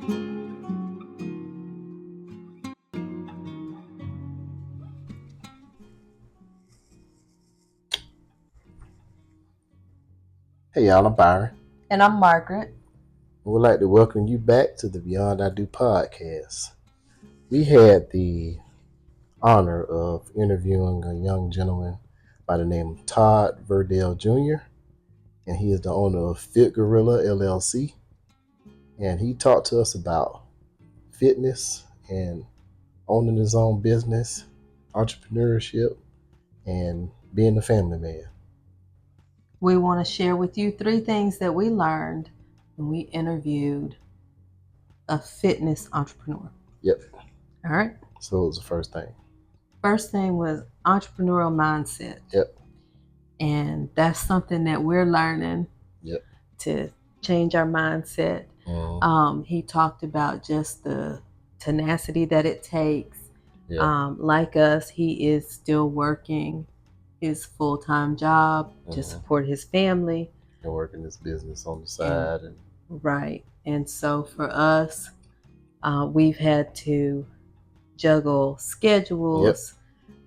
Hey y'all, I'm Byron. And I'm Margaret. We'd like to welcome you back to the Beyond I Do podcast. We had the honor of interviewing a young gentleman by the name of Todd Verdell Jr., and he is the owner of FitGorillaLLC. And he talked to us about fitness and owning his own business, entrepreneurship, and being a family man. We want to share with you 3 things that we learned when we interviewed a fitness entrepreneur. Yep. All right. So what was the first thing? First thing was entrepreneurial mindset. Yep. And that's something that we're learning. Yep. To change our mindset. He talked about just the tenacity that it takes. Yep. Like us, he is still working his full-time job to support his family. And working his business on the side. Right. And so for us, we've had to juggle schedules.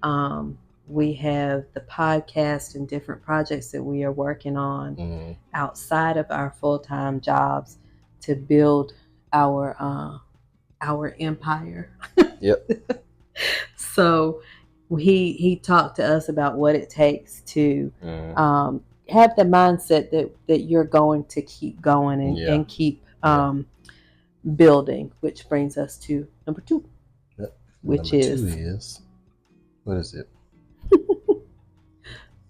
Yep. We have the podcast and different projects that we are working on outside of our full-time jobs to build our empire. Yep. So he talked to us about what it takes to have the mindset that you're going to keep going and keep building, which brings us to number 2. Yep. Which number 2 is, what is it?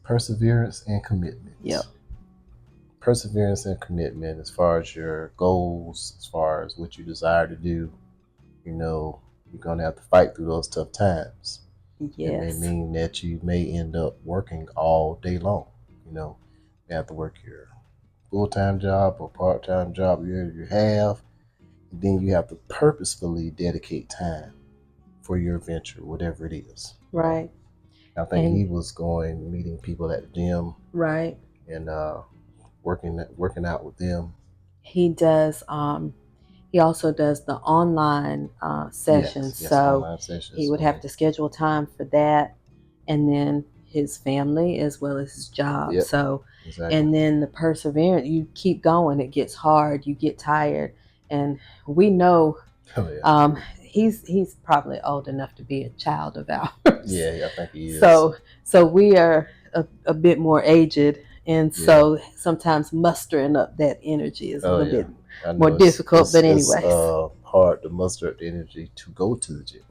Perseverance and commitment. Yep. Perseverance and commitment as far as your goals, as far as what you desire to do. You know, you're going to have to fight through those tough times. Yes. It may mean that you may end up working all day long. You know, you have to work your full-time job or part-time job you have. And then you have to purposefully dedicate time for your venture, whatever it is. Right. I think he was meeting people at the gym. Right. And working out with them. He does. He also does the online sessions. Yes, so online sessions. He would have to schedule time for that, and then his family as well as his job. Yep, so exactly. And then the perseverance. You keep going. It gets hard. You get tired, and we know. Oh, yeah. He's probably old enough to be a child of ours. Yeah, I think he is. So we are a bit more aged, and so sometimes mustering up that energy is a little bit more difficult. But anyway, it's hard to muster up the energy to go to the gym.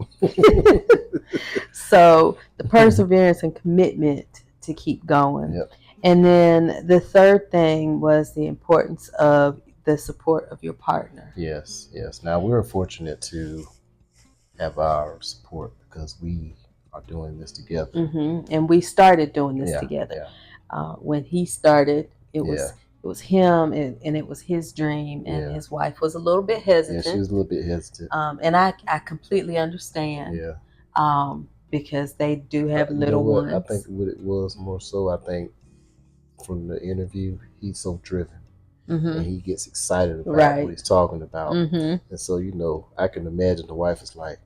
So the perseverance and commitment to keep going. Yep. And then the third thing was the importance of the support of your partner. Yes. Now we're fortunate to have our support because we are doing this together. And we started doing this together. When he started, it was him and it was his dream, and his wife was a little bit hesitant. Yeah, she was a little bit hesitant. And I completely understand. Yeah. Because they do have little ones. I think what it was more so, I think from the interview, he's so driven. And he gets excited about what he's talking about. And so, I can imagine the wife is like,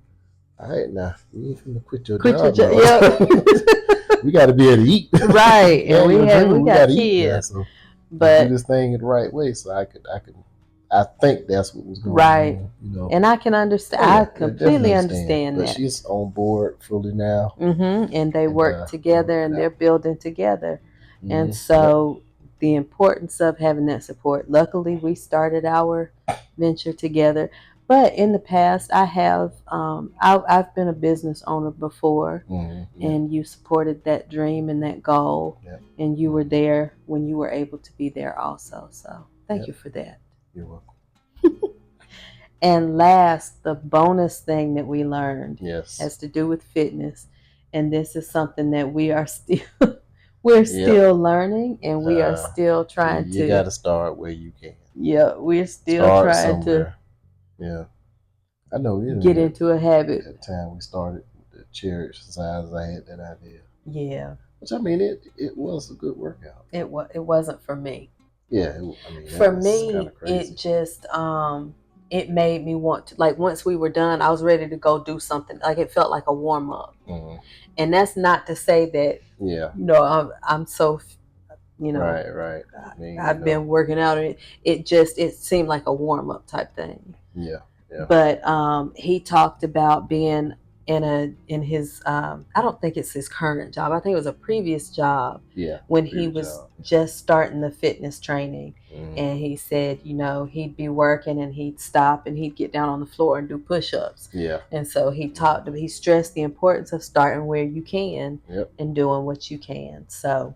all right, now, you ain't finna quit your job. Yep. We got to be able to eat. Right. And we got kids. So but do this thing in the right way. So I think that's what was going on. And I can understand. I completely understand that. But she's on board fully now. And they work together and they're building together. And so the importance of having that support. Luckily, we started our venture together. But in the past, I have I've been a business owner before, and you supported that dream and that goal, and you were there when you were able to be there also. So thank you for that. You're welcome. And last, the bonus thing that we learned has to do with fitness, and this is something that we are still still learning, and we are still trying to. You got to start where you can. Yeah, we're still trying to. Yeah, I know. Get into a habit. At the time we started with the chair exercises, I had that idea. Yeah. Which it was a good workout. It wasn't for me. Yeah. For me, it just it made me want to, like, once we were done, I was ready to go do something. Like, it felt like a warm up. And that's not to say that, I'm so, right. I've been working out, and it seemed like a warm up type thing. Yeah. But he talked about being in his I don't think it's his current job. I think it was a previous job. Yeah. When he was just starting the fitness training, and he said, he'd be working and he'd stop and he'd get down on the floor and do push-ups. Yeah. And so he stressed the importance of starting where you can and doing what you can. So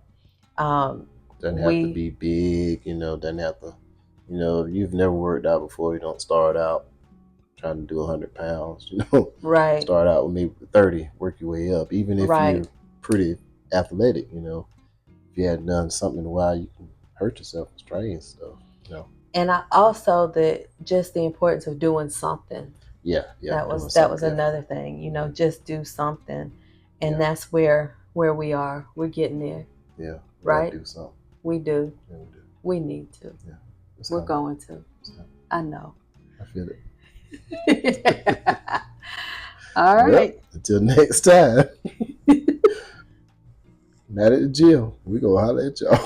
doesn't have to be big, doesn't have to, if you've never worked out before, you don't start out trying to do 100 pounds, right. Start out with maybe 30, work your way up. Even if you're pretty athletic, if you hadn't done something in a while, you can hurt yourself with strain stuff, And I also just the importance of doing something. Yeah. That was another thing, just do something. And that's where we are. We're getting there. Yeah. Right? Do something. We do. Yeah, we do. We need to. Yeah. We're going to. I know. I feel it. All right. Well, until next time. Not at the gym. We gonna holler at y'all.